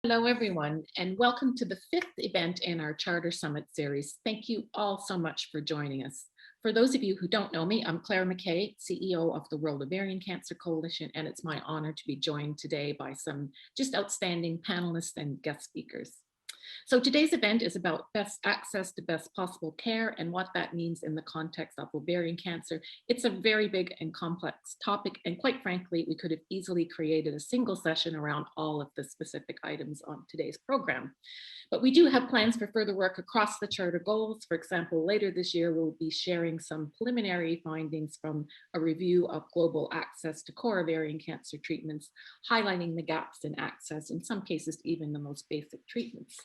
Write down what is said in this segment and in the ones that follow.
Hello, everyone, and welcome to the fifth event in our Charter Summit series. Thank you all so much for joining us. For those of you who don't know me, I'm Clara MacKay, CEO of the World Ovarian Cancer Coalition, and it's my honor to be joined today by some just outstanding panelists and guest speakers. So today's event is about best access to best possible care and what that means in the context of ovarian cancer. It's a very big and complex topic, and quite frankly, we could have easily created a single session around all of the specific items on today's program. But we do have plans for further work across the Charter goals. For example, later this year, we'll be sharing some preliminary findings from a review of global access to core ovarian cancer treatments, highlighting the gaps in access, in some cases, to even the most basic treatments.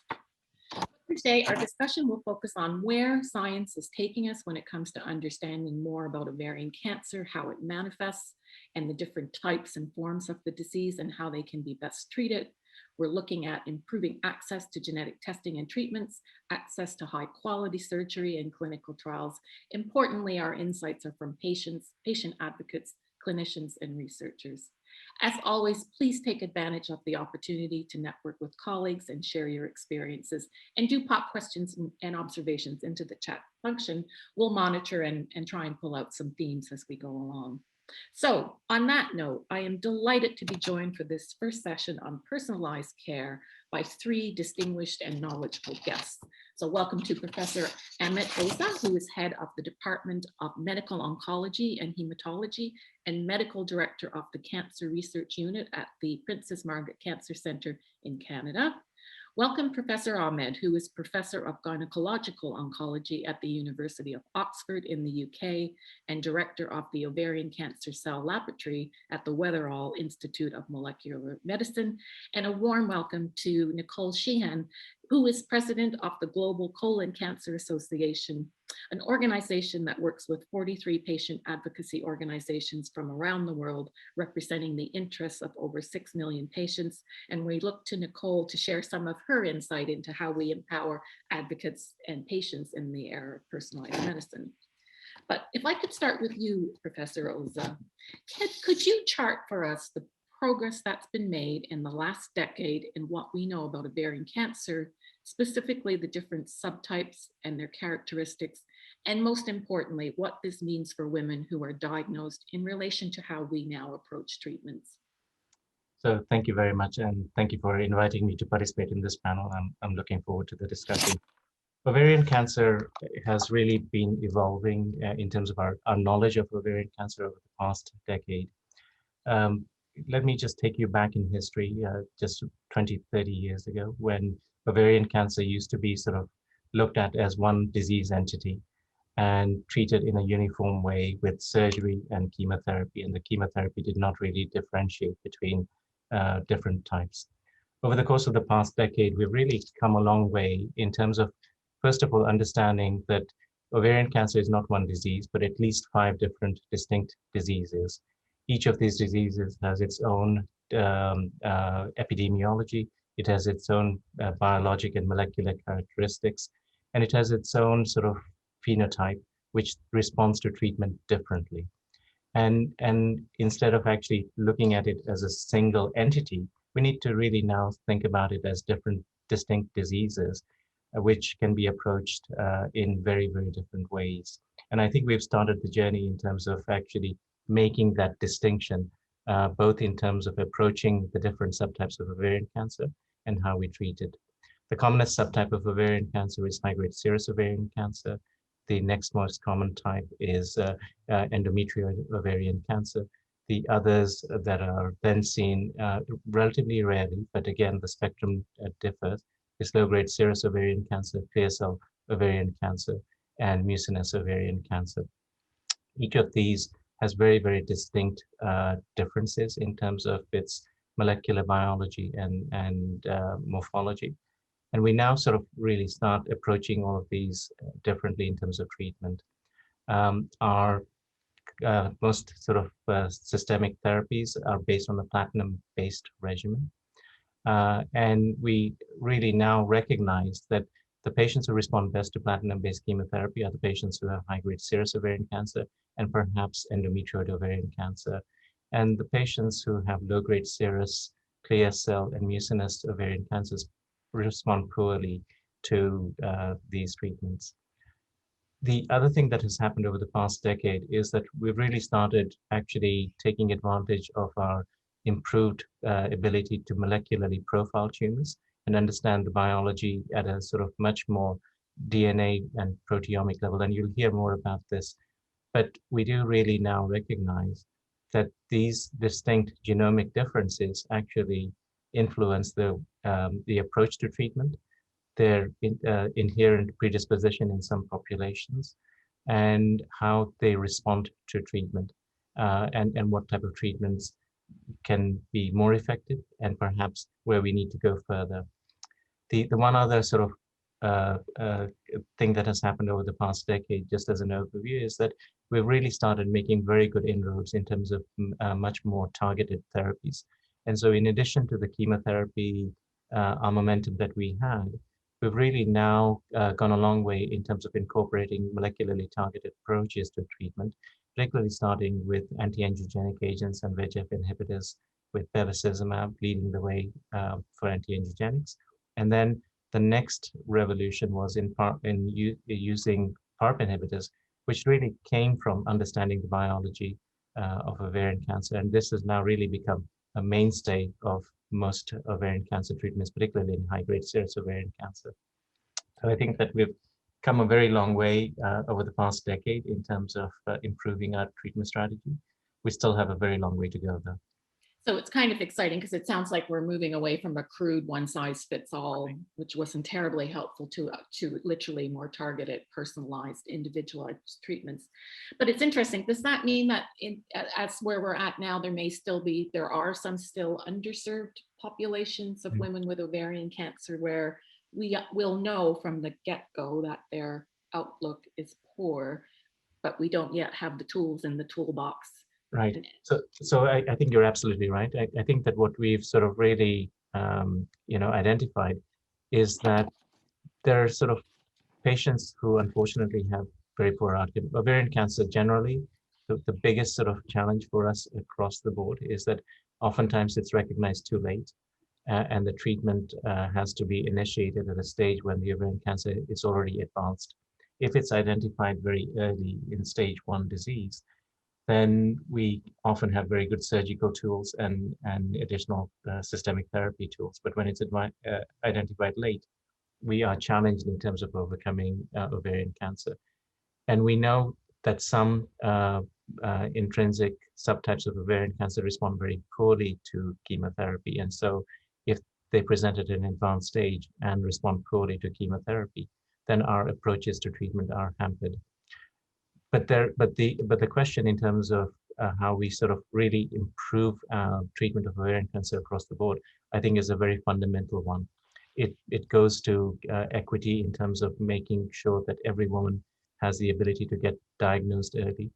Today, our discussion will focus on where science is taking us when it comes to understanding more about ovarian cancer, how it manifests, and the different types and forms of the disease and how they can be best treated. We're looking at improving access to genetic testing and treatments, access to high quality surgery and clinical trials. Importantly, our insights are from patients, patient advocates, clinicians, and researchers. As always, please take advantage of the opportunity to network with colleagues and share your experiences, and do pop questions and observations into the chat function. We'll monitor and try and pull out some themes as we go along. So on that note, I am delighted to be joined for this first session on personalized care by three distinguished and knowledgeable guests. So welcome to Professor Amit, who is head of the Department of Medical Oncology and Hematology and Medical Director of the Cancer Research Unit at the Princess Margaret Cancer Centre in Canada. Welcome Professor Ahmed, who is Professor of Gynaecological Oncology at the University of Oxford in the UK and Director of the Ovarian Cancer Cell Laboratory at the Weatherall Institute of Molecular Medicine. And a warm welcome to Nicole Sheahan, who is President of the Global Colon Cancer Association, an organization that works with 43 patient advocacy organizations from around the world, representing the interests of over 6 million patients. And we look to Nicole to share some of her insight into how we empower advocates and patients in the era of personalized medicine. But if I could start with you, Professor Oza, could you chart for us the progress that's been made in the last decade in what we know about ovarian cancer, specifically the different subtypes and their characteristics, and most importantly, what this means for women who are diagnosed in relation to how we now approach treatments? So thank you very much, and thank you for inviting me to participate in this panel. I'm looking forward to the discussion. Ovarian cancer has really been evolving in terms of our knowledge of ovarian cancer over the past decade. Let me just take you back in history, just 20, 30 years ago, when ovarian cancer used to be sort of looked at as one disease entity and treated in a uniform way with surgery and chemotherapy. And the chemotherapy did not really differentiate between different types. Over the course of the past decade, we've really come a long way in terms of, first of all, understanding that ovarian cancer is not one disease, but at least 5 different distinct diseases. Each of these diseases has its own epidemiology, it has its own biologic and molecular characteristics, and it has its own sort of phenotype, which responds to treatment differently. And instead of actually looking at it as a single entity, we need to really now think about it as different distinct diseases, which can be approached in very, very different ways. And I think we've started the journey in terms of actually making that distinction, both in terms of approaching the different subtypes of ovarian cancer and how we treat it. The commonest subtype of ovarian cancer is high grade serous ovarian cancer. The next most common type is endometrioid ovarian cancer. The others that are then seen relatively rarely, but again, the spectrum differs, is low grade serous ovarian cancer, clear cell ovarian cancer, and mucinous ovarian cancer. Each of these has very, very distinct differences in terms of its molecular biology and morphology. And we now sort of really start approaching all of these differently in terms of treatment. Our most sort of systemic therapies are based on the platinum-based regimen. And we really now recognize that the patients who respond best to platinum-based chemotherapy are the patients who have high-grade serous ovarian cancer and perhaps endometrioid ovarian cancer. And the patients who have low-grade serous clear cell and mucinous ovarian cancers respond poorly to these treatments. The other thing that has happened over the past decade is that we've really started actually taking advantage of our improved ability to molecularly profile tumors and understand the biology at a sort of much more DNA and proteomic level. And you'll hear more about this. But we do really now recognize that these distinct genomic differences actually influence the approach to treatment, their inherent predisposition in some populations, and how they respond to treatment, and what type of treatments can be more effective, and perhaps where we need to go further. The one other sort of thing that has happened over the past decade, just as an overview, is that we've really started making very good inroads in terms of much more targeted therapies. And so in addition to the chemotherapy armamentum that we had, we've really now gone a long way in terms of incorporating molecularly targeted approaches to treatment, particularly starting with anti-angiogenic agents and VEGF inhibitors, with bevacizumab leading the way for anti-angiogenics. And then the next revolution was using PARP inhibitors, which really came from understanding the biology of ovarian cancer. And this has now really become a mainstay of most ovarian cancer treatments, particularly in high-grade serous ovarian cancer. So I think that we've come a very long way over the past decade in terms of improving our treatment strategy. We still have a very long way to go, though. So it's kind of exciting because it sounds like we're moving away from a crude one-size-fits-all, Right. which wasn't terribly helpful to literally more targeted, personalized, individualized treatments. But it's interesting. Does that mean that as where we're at now, there are some still underserved populations of women with ovarian cancer where we will know from the get-go that their outlook is poor, but we don't yet have the tools in the toolbox? Right. So I think you're absolutely right. I think that what we've sort of really, identified is that there are sort of patients who unfortunately have very poor outcome. Ovarian cancer generally, the biggest sort of challenge for us across the board is that oftentimes it's recognized too late, and the treatment has to be initiated at a stage when the ovarian cancer is already advanced. If it's identified very early in stage 1 disease, then we often have very good surgical tools and additional systemic therapy tools. But when it's identified late, we are challenged in terms of overcoming ovarian cancer. And we know that some intrinsic subtypes of ovarian cancer respond very poorly to chemotherapy. And so if they present at an advanced stage and respond poorly to chemotherapy, then our approaches to treatment are hampered. But the question in terms of how we sort of really improve treatment of ovarian cancer across the board, I think is a very fundamental one. It goes to equity in terms of making sure that every woman has the ability to get diagnosed early,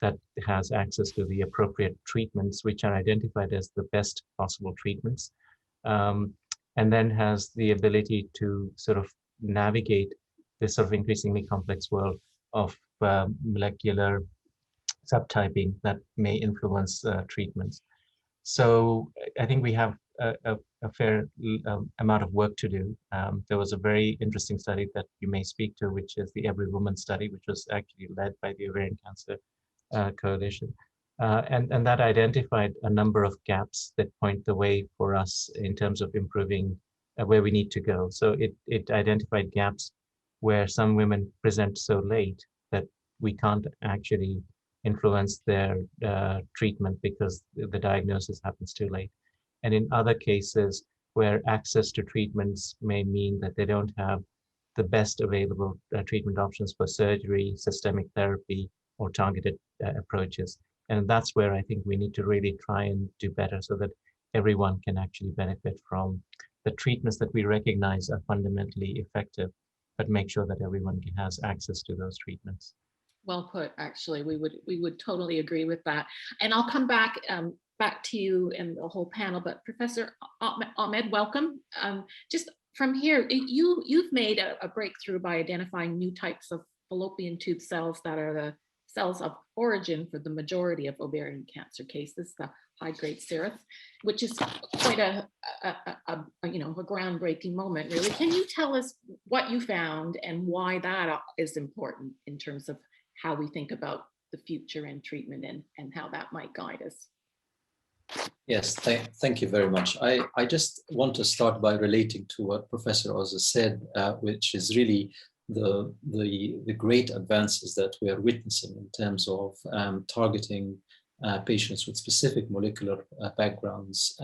that has access to the appropriate treatments, which are identified as the best possible treatments, and then has the ability to sort of navigate this sort of increasingly complex world of molecular subtyping that may influence treatments. So I think we have a fair amount of work to do. There was a very interesting study that you may speak to, which is the Every Woman study, which was actually led by the Ovarian Cancer Coalition. And that identified a number of gaps that point the way for us in terms of improving where we need to go. So it identified gaps where some women present so late that we can't actually influence their treatment because the diagnosis happens too late. And in other cases where access to treatments may mean that they don't have the best available treatment options for surgery, systemic therapy, or targeted approaches. And that's where I think we need to really try and do better so that everyone can actually benefit from the treatments that we recognize are fundamentally effective, but make sure that everyone has access to those treatments. Well put, actually, we would totally agree with that. And I'll come back to you and the whole panel, but Professor Ahmed, welcome. Just from here, you've made a breakthrough by identifying new types of fallopian tube cells that are the cells of origin for the majority of ovarian cancer cases, the high grade serous, which is quite a groundbreaking moment, really. Can you tell us what you found and why that is important in terms of how we think about the future and treatment and how that might guide us? Yes, thank you very much. I just want to start by relating to what Professor Oza said, which is really the great advances that we are witnessing in terms of targeting patients with specific molecular backgrounds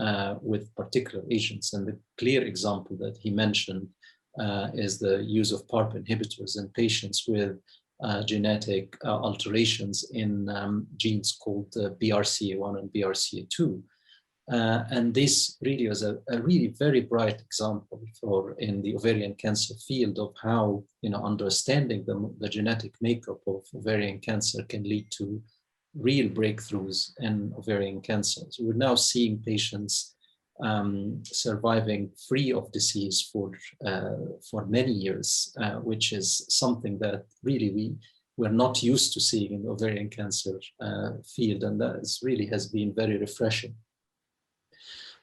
with particular agents. And the clear example that he mentioned is the use of PARP inhibitors in patients with genetic alterations in genes called BRCA1 and BRCA2. And this really was a really very bright example in the ovarian cancer field of how understanding the genetic makeup of ovarian cancer can lead to real breakthroughs in ovarian cancer. So we're now seeing patients surviving free of disease for many years, which is something that really we're not used to seeing in the ovarian cancer field, and that really has been very refreshing.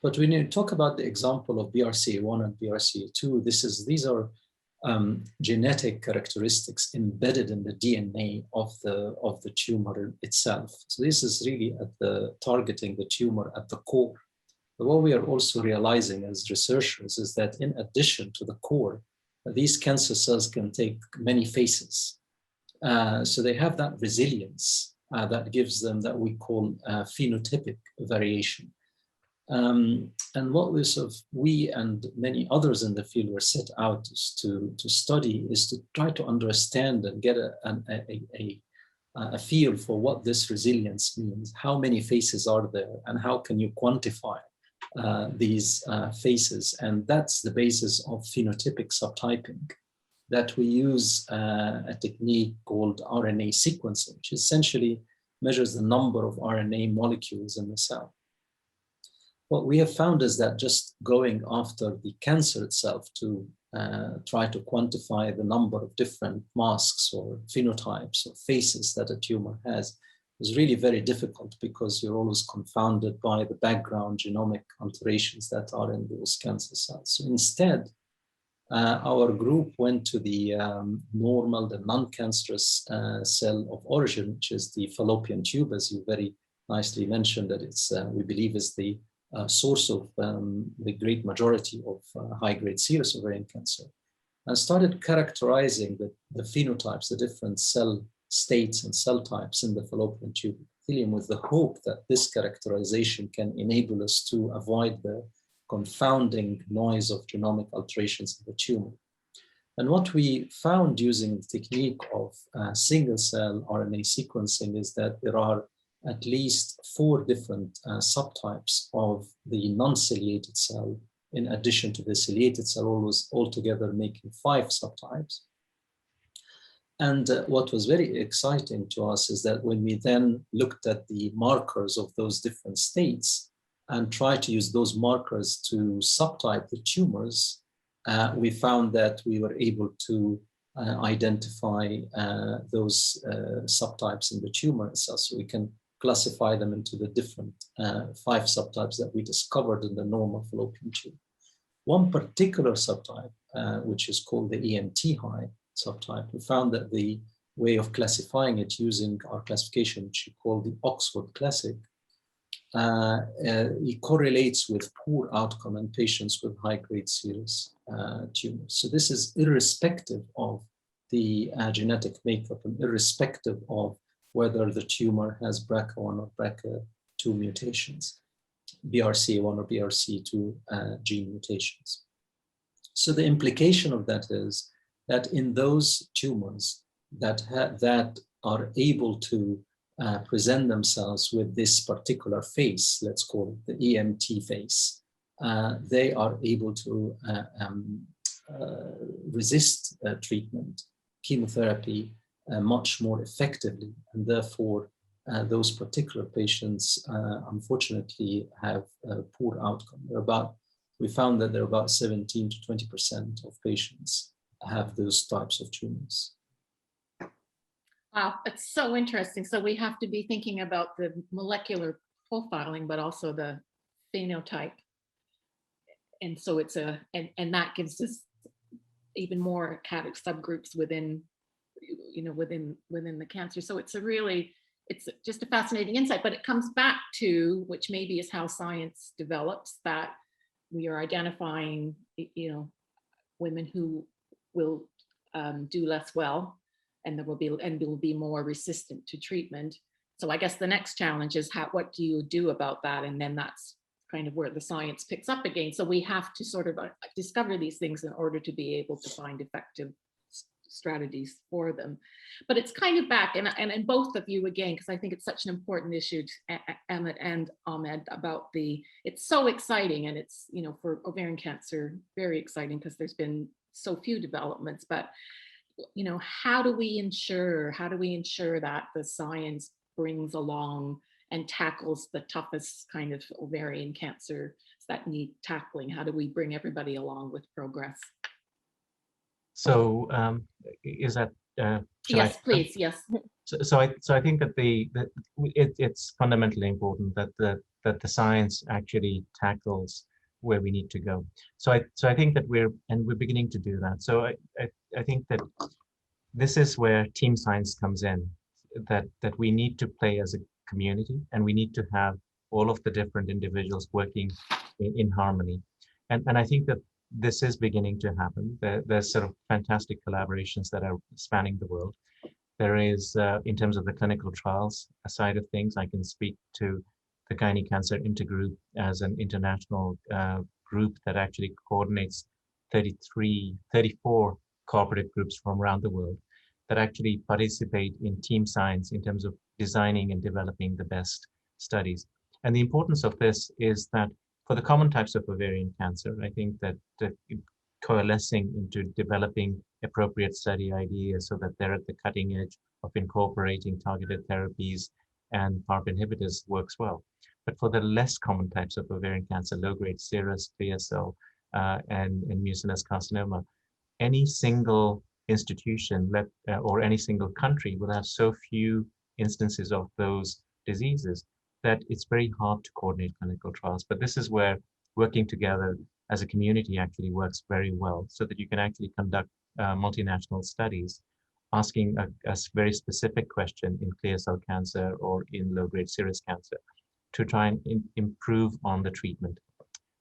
But when you talk about the example of BRCA1 and BRCA2, these are genetic characteristics embedded in the DNA of the tumor itself. So this is really targeting the tumor at the core. But what we are also realizing as researchers is that in addition to the core, these cancer cells can take many faces. So they have that resilience that gives them that we call phenotypic variation. And what we and many others in the field were set out to study is to try to understand and get a feel for what this resilience means, how many faces are there, and how can you quantify these faces. And that's the basis of phenotypic subtyping, that we use a technique called RNA sequencing, which essentially measures the number of RNA molecules in the cell. What we have found is that just going after the cancer itself to try to quantify the number of different masks or phenotypes or faces that a tumor has is really very difficult, because you're always confounded by the background genomic alterations that are in those cancer cells. So instead, our group went to the normal, the non-cancerous cell of origin, which is the fallopian tube, as you very nicely mentioned, that it's, we believe, is the source of the great majority of high-grade serous ovarian cancer, and started characterizing the phenotypes, the different cell states and cell types in the fallopian tube epithelium, with the hope that this characterization can enable us to avoid the confounding noise of genomic alterations in the tumor. And what we found using the technique of single-cell RNA sequencing is that there are at least 4 different subtypes of the non-ciliated cell, in addition to the ciliated cell, altogether making 5 subtypes. And what was very exciting to us is that when we then looked at the markers of those different states and tried to use those markers to subtype the tumors, we found that we were able to identify those subtypes in the tumor itself. So we can classify them into the different 5 subtypes that we discovered in the normal fallopian tube. One particular subtype, which is called the EMT high subtype, we found that the way of classifying it using our classification, which we call the Oxford Classic, it correlates with poor outcome in patients with high-grade serous tumors. So this is irrespective of the genetic makeup and irrespective of whether the tumor has BRCA1 or BRCA2 mutations, BRCA1 or BRCA2 gene mutations. So the implication of that is that in those tumors that are able to present themselves with this particular face, let's call it the EMT face, they are able to resist treatment, chemotherapy, much more effectively, and therefore those particular patients unfortunately have a poor outcome. We found that there are about 17 to 20% of patients have those types of tumors. Wow, it's so interesting. So we have to be thinking about the molecular profiling, but also the phenotype. And so it's and that gives us even more subgroups within, within the cancer. So it's just a fascinating insight, but it comes back to, which maybe is how science develops, that we are identifying, women who will do less well, and will be more resistant to treatment. So I guess the next challenge is what do you do about that? And then that's kind of where the science picks up again. So we have to sort of discover these things in order to be able to find effective strategies for them. But it's kind of back, and both of you again, because I think it's such an important issue, Amit and Ahmed, about it's so exciting, and it's, for ovarian cancer, very exciting because there's been so few developments. But how do we ensure that the science brings along and tackles the toughest kind of ovarian cancer that need tackling? How do we bring everybody along with progress? So is that yes, please, yes. So I think that it's fundamentally important that the science actually tackles where we need to go. So I think that we're beginning to do that. So I think that this is where team science comes in, that we need to play as a community, and we need to have all of the different individuals working in harmony. And I think that this is beginning to happen. There's sort of fantastic collaborations that are spanning the world. There is, in terms of the clinical trials side of things, I can speak to the Gynae Cancer Intergroup as an international group that actually coordinates 34 cooperative groups from around the world that actually participate in team science in terms of designing and developing the best studies. And the importance of this is that for the common types of ovarian cancer, I think that coalescing into developing appropriate study ideas so that they're at the cutting edge of incorporating targeted therapies and PARP inhibitors works well. But for the less common types of ovarian cancer, low-grade serous, clear cell, and mucinous carcinoma, any single institution or any single country will have so few instances of those diseases that it's very hard to coordinate clinical trials. But this is where working together as a community actually works very well, so that you can actually conduct multinational studies asking a very specific question in clear cell cancer or in low-grade serous cancer to try and improve on the treatment.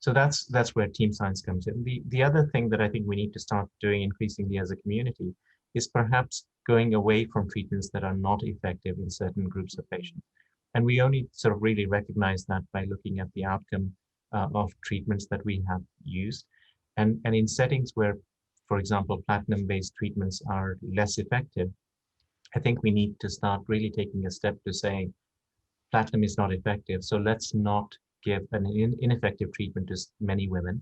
So that's where team science comes in. The other thing that I think we need to start doing increasingly as a community is perhaps going away from treatments that are not effective in certain groups of patients. And we only sort of really recognize that by looking at the outcome of treatments that we have used. And in settings where, for example, platinum-based treatments are less effective, I think we need to start really taking a step to saying, platinum is not effective, so let's not give an ineffective treatment to many women,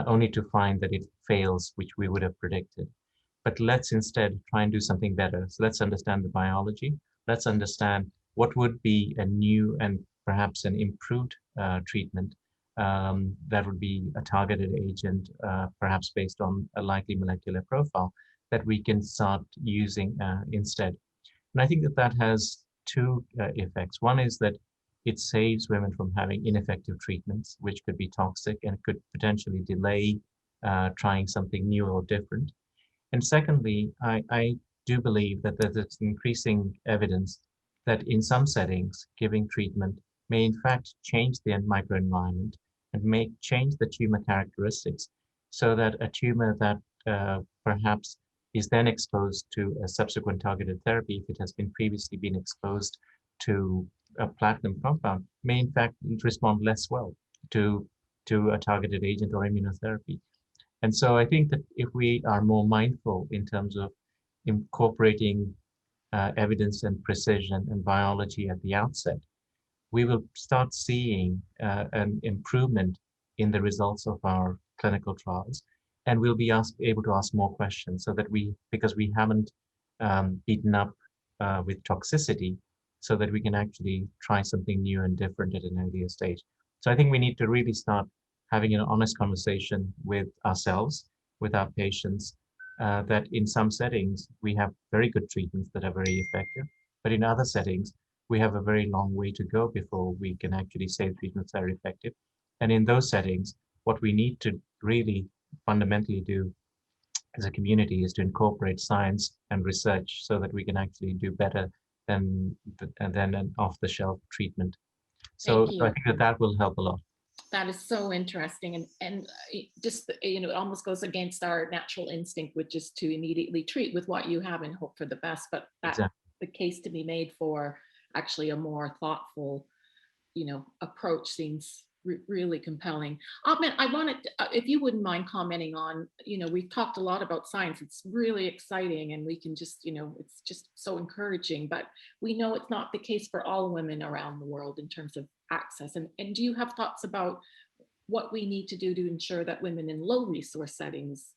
only to find that it fails, which we would have predicted. But let's instead try and do something better. So let's understand the biology. Let's understand what would be a new and perhaps an improved treatment that would be a targeted agent, perhaps based on a likely molecular profile that we can start using instead. And I think that has two effects. One is that it saves women from having ineffective treatments, which could be toxic and could potentially delay trying something new or different. And secondly, I do believe that there's increasing evidence that in some settings, giving treatment may in fact change the microenvironment and may change the tumor characteristics, so that a tumor that perhaps is then exposed to a subsequent targeted therapy, if it has previously been exposed to a platinum compound, may in fact respond less well to a targeted agent or immunotherapy. And so I think that if we are more mindful in terms of incorporating evidence and precision and biology at the outset, we will start seeing an improvement in the results of our clinical trials. And we'll be able to ask more questions, so that because we haven't beaten up with toxicity, so that we can actually try something new and different at an earlier stage. So I think we need to really start having an honest conversation with ourselves, with our patients, that in some settings, we have very good treatments that are very effective, but in other settings, we have a very long way to go before we can actually say treatments are effective. And in those settings, what we need to really fundamentally do as a community is to incorporate science and research so that we can actually do better than an off-the-shelf treatment. So I think that will help a lot. That is so interesting, and just, it almost goes against our natural instinct, which is to immediately treat with what you have and hope for the best. But that's the case to be made for actually a more thoughtful, approach seems really compelling. Ahmed, I wanted, if you wouldn't mind commenting on, we've talked a lot about science. It's really exciting, and we can just, it's just so encouraging. But we know it's not the case for all women around the world in terms of access. And do you have thoughts about what we need to do to ensure that women in low resource settings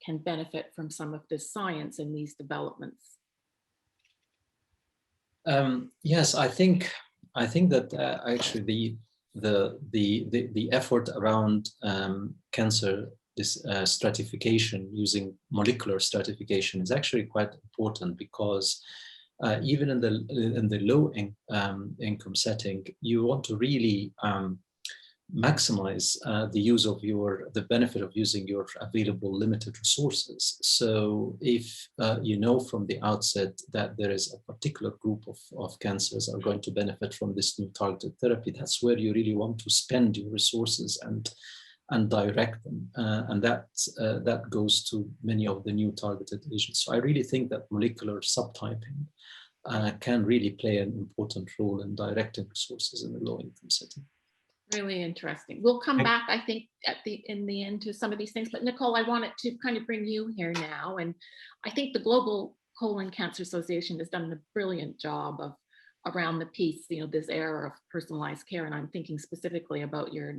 can benefit from some of this science and these developments? Yes, I think that actually the effort around cancer stratification using molecular stratification is actually quite important, because even in the low income setting, you want to really maximize the benefit of using your available limited resources. So if you know from the outset that there is a particular group of cancers are going to benefit from this new targeted therapy, that's where you really want to spend your resources and direct them. And that goes to many of the new targeted agents. So I really think that molecular subtyping can really play an important role in directing resources in the low income setting. Really interesting. We'll come back, I think, in the end to some of these things. But Nicole, I wanted to kind of bring you here now. And I think the Global Colon Cancer Association has done a brilliant job of around the piece, this era of personalized care. And I'm thinking specifically about your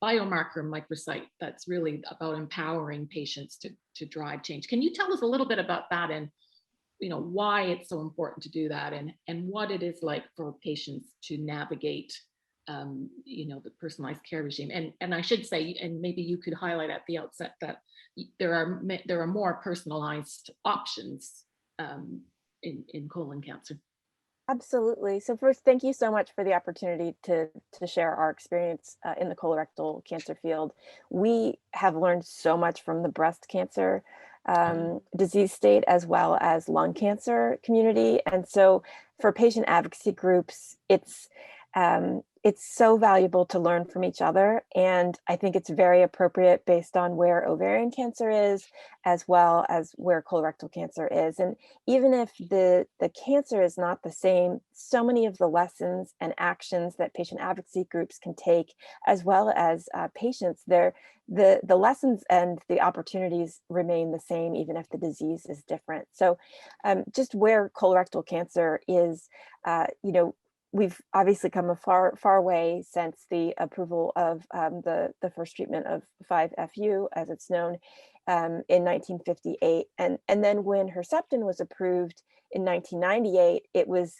biomarker microsite that's really about empowering patients to drive change. Can you tell us a little bit about that, and why it's so important to do that, and what it is like for patients to navigate the personalized care regime? And I should say, and maybe you could highlight at the outset, that there are more personalized options in colon cancer. Absolutely. So first, thank you so much for the opportunity to share our experience in the colorectal cancer field. We have learned so much from the breast cancer disease state, as well as lung cancer community. And so for patient advocacy groups, it's so valuable to learn from each other. And I think it's very appropriate based on where ovarian cancer is, as well as where colorectal cancer is. And even if the cancer is not the same, so many of the lessons and actions that patient advocacy groups can take, as well as patients, the lessons and the opportunities remain the same, even if the disease is different. So just where colorectal cancer is, we've obviously come a far way since the approval of the first treatment of 5-FU, as it's known, in 1958. And then when Herceptin was approved in 1998, it was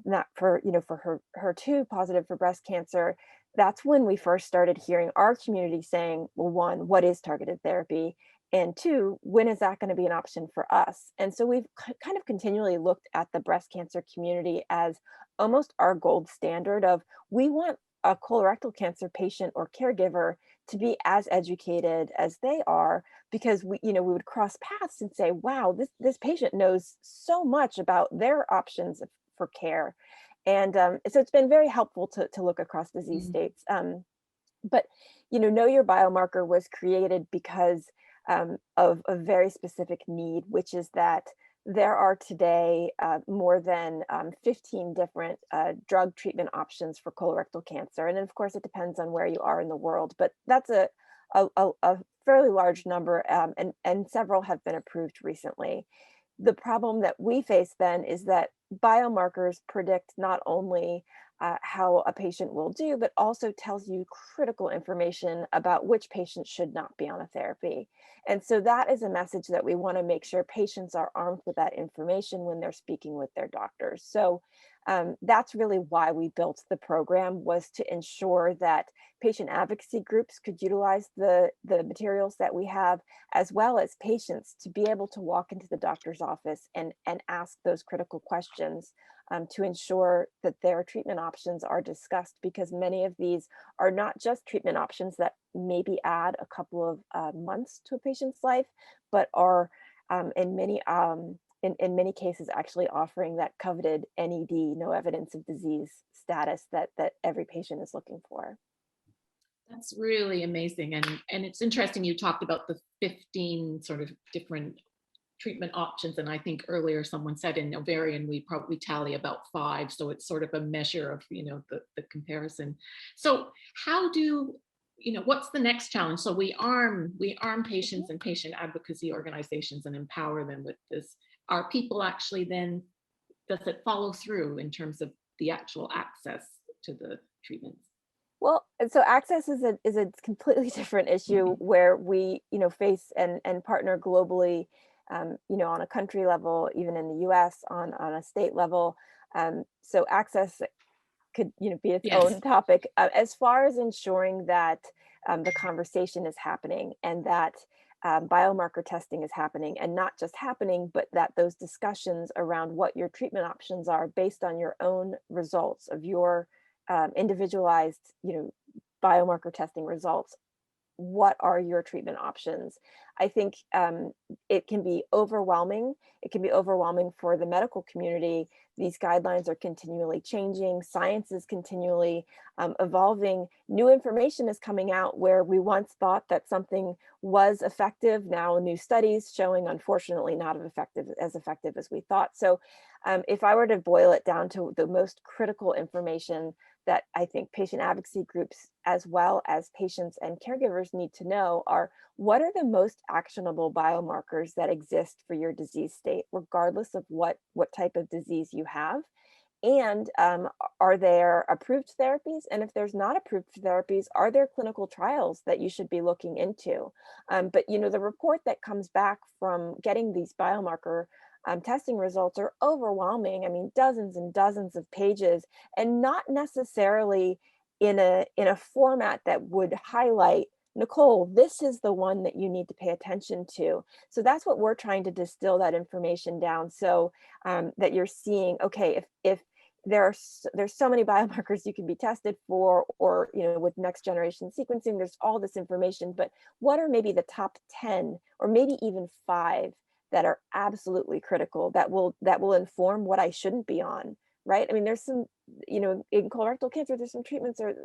not for HER2 positive for breast cancer. That's when we first started hearing our community saying, well, one, what is targeted therapy? And two, when is that going to be an option for us? And so we've kind of continually looked at the breast cancer community as almost our gold standard of, we want a colorectal cancer patient or caregiver to be as educated as they are, because we would cross paths and say, wow, this patient knows so much about their options for care. And so it's been very helpful to look across disease states. But Know Your Biomarker was created because of a very specific need, which is that there are today more than 15 different drug treatment options for colorectal cancer. And then, of course, it depends on where you are in the world, but that's a fairly large number, and several have been approved recently. The problem that we face then is that biomarkers predict not only how a patient will do, but also tells you critical information about which patients should not be on a therapy. And so that is a message that we want to make sure patients are armed with that information when they're speaking with their doctors. So That's really why we built the program, was to ensure that patient advocacy groups could utilize the materials that we have, as well as patients to be able to walk into the doctor's office and ask those critical questions to ensure that their treatment options are discussed, because many of these are not just treatment options that maybe add a couple of months to a patient's life, but are in many cases actually offering that coveted NED, no evidence of disease status, that every patient is looking for. That's really amazing. And it's interesting you talked about the 15 sort of different treatment options. And I think earlier someone said in ovarian, we probably tally about 5. So it's sort of a measure of, the comparison. So how do, what's the next challenge? So we arm patients and patient advocacy organizations and empower them with this. Are people actually then, does it follow through in terms of the actual access to the treatments? Well, so access is a completely different issue where we, face and partner globally, on a country level, even in the US, on a state level. So access could, be its own topic. As far as ensuring that the conversation is happening and that biomarker testing is happening, and not just happening, but that those discussions around what your treatment options are based on your own results of your individualized, biomarker testing results. What are your treatment options? I think it can be overwhelming. It can be overwhelming for the medical community. These guidelines are continually changing. Science is continually evolving. New information is coming out where we once thought that something was effective. Now new studies showing, unfortunately, not as effective as we thought. So if I were to boil it down to the most critical information that I think patient advocacy groups, as well as patients and caregivers, need to know are, what are the most actionable biomarkers that exist for your disease state, regardless of what type of disease you have? And are there approved therapies? And if there's not approved therapies, are there clinical trials that you should be looking into? But the report that comes back from getting these biomarker testing results are overwhelming. I mean, dozens and dozens of pages, and not necessarily in a format that would highlight, Nicole, this is the one that you need to pay attention to. So that's what we're trying to distill that information down, so that you're seeing, okay, if there's so many biomarkers you can be tested for, or with next generation sequencing, there's all this information, but what are maybe the top 10 or maybe even 5 that are absolutely critical, that will inform what I shouldn't be on, right? I mean, there's some, in colorectal cancer, there's some treatments that are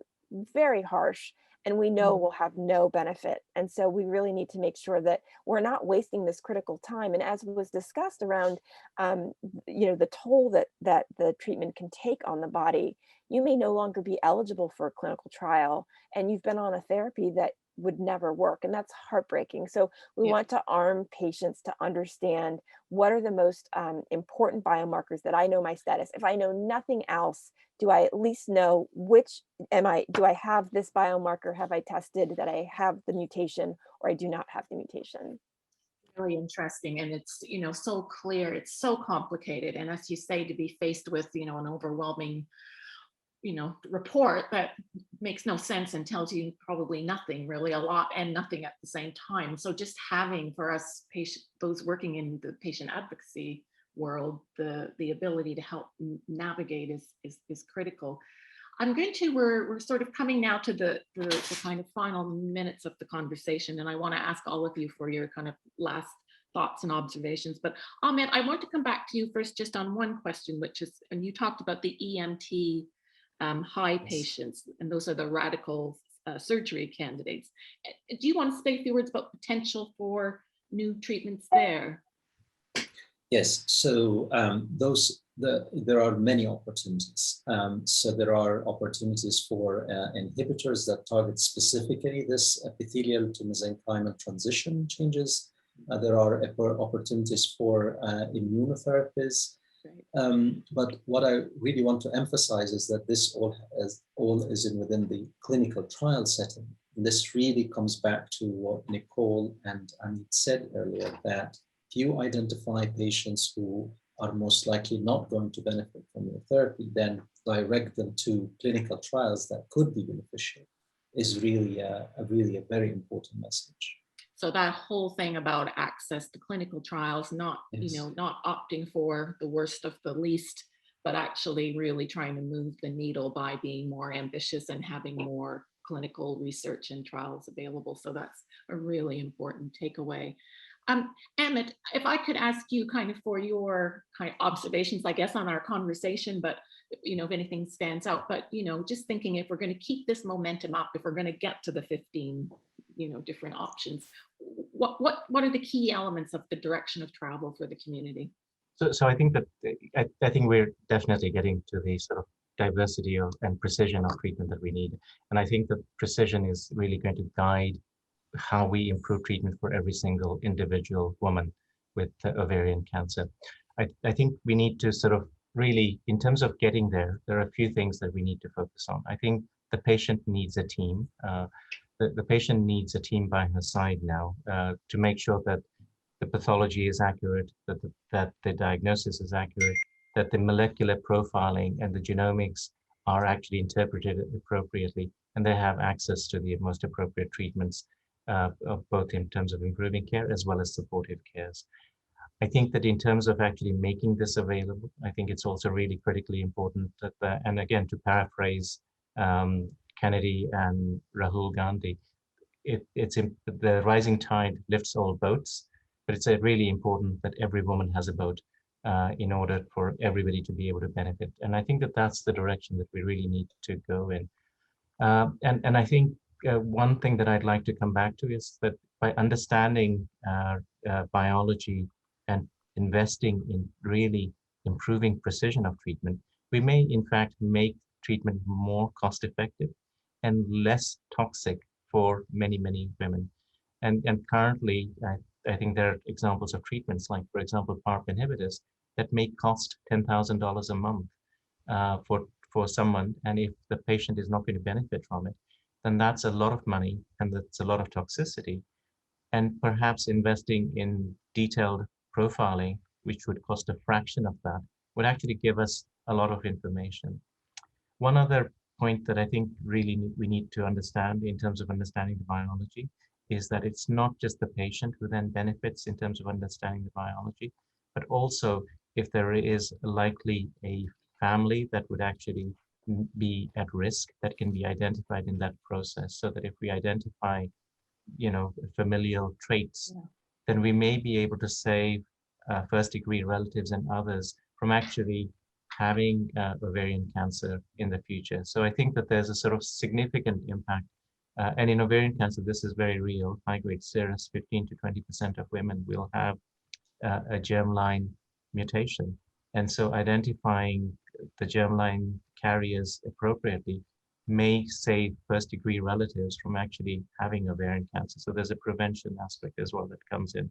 very harsh, and we know will have no benefit. And so we really need to make sure that we're not wasting this critical time. And as was discussed around, the toll that the treatment can take on the body, you may no longer be eligible for a clinical trial, and you've been on a therapy that would never work, and that's heartbreaking. So we want to arm patients to understand what are the most important biomarkers that I know my status. If I know nothing else, do I at least know do I have this biomarker? Have I tested that I have the mutation, or I do not have the mutation? Really interesting, and it's so clear, it's so complicated, and as you say, to be faced with an overwhelming report that makes no sense and tells you probably nothing, really a lot and nothing at the same time. So just having, for us those working in the patient advocacy world, the ability to help navigate is critical. We're sort of coming now to the kind of final minutes of the conversation, and I want to ask all of you for your kind of last thoughts and observations. But Ahmed, I want to come back to you first just on one question, which is, and you talked about the EMT high patients, and those are the radical surgery candidates. Do you want to say a few words about potential for new treatments there? Yes, so there are many opportunities. So there are opportunities for inhibitors that target specifically this epithelial to mesenchymal transition changes. There are opportunities for immunotherapies. But what I really want to emphasize is that this all is within the clinical trial setting. And this really comes back to what Nicole and Amit said earlier, that if you identify patients who are most likely not going to benefit from your therapy, then direct them to clinical trials that could be beneficial is really a very important message. So that whole thing about access to clinical trials, not, Yes. not opting for the worst of the least, but actually really trying to move the needle by being more ambitious and having more clinical research and trials available. So that's a really important takeaway. Amit, if I could ask you kind of for your kind of observations, I guess, on our conversation, but if anything stands out, but just thinking if we're going to keep this momentum up, if we're going to get to the 15, different options, what are the key elements of the direction of travel for the community? So I think that I think we're definitely getting to the sort of diversity and precision of treatment that we need, and I think that precision is really going to guide how we improve treatment for every single individual woman with ovarian cancer. I think we need to sort of really, in terms of getting there, there are a few things that we need to focus on. I think the patient needs a team. The patient needs a team by her side now to make sure that the pathology is accurate, that the diagnosis is accurate, that the molecular profiling and the genomics are actually interpreted appropriately, and they have access to the most appropriate treatments, both in terms of improving care as well as supportive cares. I think that in terms of actually making this available, I think it's also really critically important that, and again, to paraphrase Kennedy and Rahul Gandhi, the rising tide lifts all boats, but it's really important that every woman has a boat in order for everybody to be able to benefit. And I think that that's the direction that we really need to go in. And I think one thing that I'd like to come back to is that by understanding biology and investing in really improving precision of treatment, we may in fact make treatment more cost effective and less toxic for many, many women. And currently, I think there are examples of treatments like, for example, PARP inhibitors that may cost $10,000 a month for someone. And if the patient is not going to benefit from it, then that's a lot of money and that's a lot of toxicity. And perhaps investing in detailed profiling, which would cost a fraction of that, would actually give us a lot of information. One other point that I think really we need to understand in terms of understanding the biology is that it's not just the patient who then benefits in terms of understanding the biology, but also if there is likely a family that would actually be at risk that can be identified in that process, so that if we identify, familial traits, then we may be able to save first-degree relatives and others from actually having ovarian cancer in the future. So I think that there's a sort of significant impact. And in ovarian cancer, this is very real. High grade serous, 15 to 20% of women will have a germline mutation. And so identifying the germline carriers appropriately may save first-degree relatives from actually having ovarian cancer. So there's a prevention aspect as well that comes in.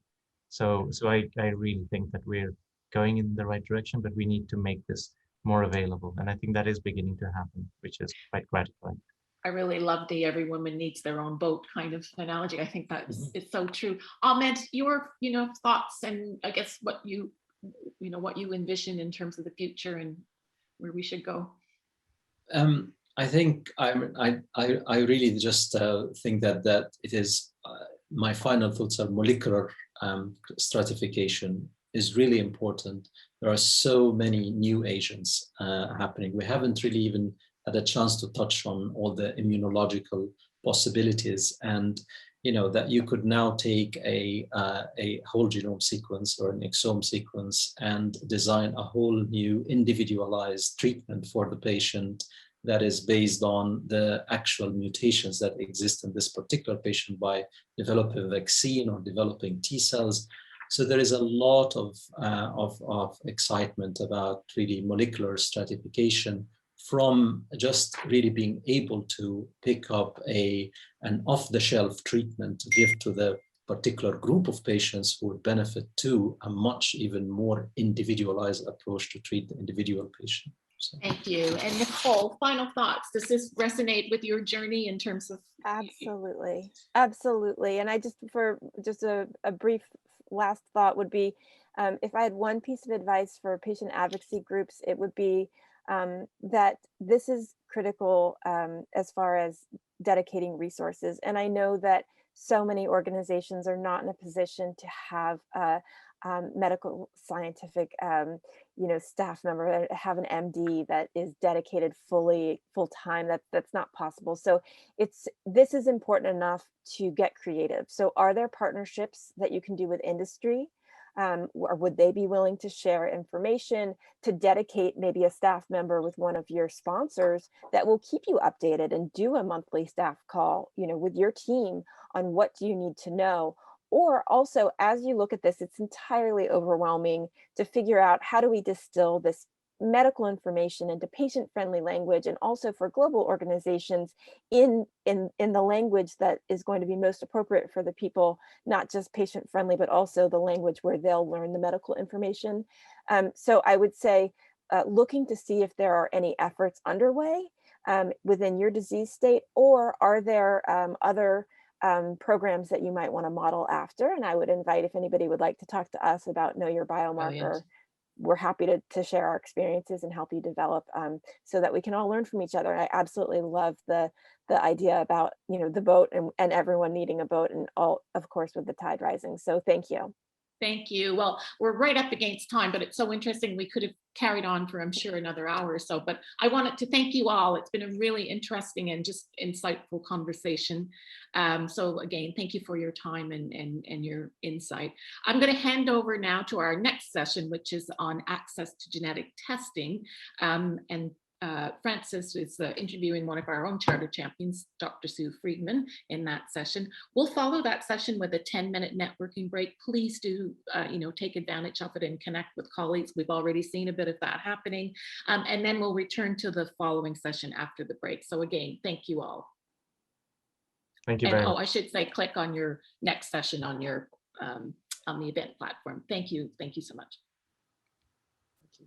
So I really think that we're going in the right direction, but we need to make this more available. And I think that is beginning to happen, which is quite gratifying. I really love the every woman needs their own boat kind of analogy. I think that is so true. Ahmed, your thoughts and I guess what you envision in terms of the future and where we should go. I think I really just think that it is my final thoughts are molecular stratification is really important. There are so many new agents happening. We haven't really even had a chance to touch on all the immunological possibilities, and that you could now take a whole genome sequence or an exome sequence and design a whole new individualized treatment for the patient that is based on the actual mutations that exist in this particular patient by developing a vaccine or developing T cells. So there is a lot of excitement about really molecular stratification, from just really being able to pick up an off-the-shelf treatment to give to the particular group of patients who would benefit, to a much even more individualized approach to treat the individual patient. So. Thank you. And Nicole, final thoughts. Does this resonate with your journey in terms of? Absolutely. And I just, for just a brief last thought would be, If I had one piece of advice for patient advocacy groups, it would be that this is critical as far as dedicating resources. And I know that so many organizations are not in a position to have a medical scientific staff member, that have an MD that is dedicated full time. That's not possible. So this is important enough to get creative. So are there partnerships that you can do with industry? Or would they be willing to share information, to dedicate maybe a staff member with one of your sponsors that will keep you updated and do a monthly staff call, with your team on what do you need to know? Or also, as you look at this, it's entirely overwhelming to figure out, how do we distill this medical information into patient-friendly language, and also for global organizations in the language that is going to be most appropriate for the people, not just patient-friendly, but also the language where they'll learn the medical information. So I would say looking to see if there are any efforts underway within your disease state, or are there other programs that you might want to model after. And I would invite, if anybody would like to talk to us about Know Your Biomarker, Brilliant. we're happy to share our experiences and help you develop so that we can all learn from each other. I absolutely love the idea about, the boat and everyone needing a boat, and all, of course, with the tide rising. So thank you. Thank you. Well, we're right up against time, but it's so interesting. We could have carried on for, I'm sure, another hour or so, but I wanted to thank you all. It's been a really interesting and just insightful conversation. So again, thank you for your time and your insight. I'm going to hand over now to our next session, which is on access to genetic testing. And Francis is interviewing one of our own charter champions, Dr. Sue Friedman, in that session. We'll follow that session with a 10-minute networking break. Please do, take advantage of it and connect with colleagues. We've already seen a bit of that happening. And then we'll return to the following session after the break. So again, thank you all. Thank you very much. I should say, click on your next session on your on the event platform. Thank you. Thank you so much.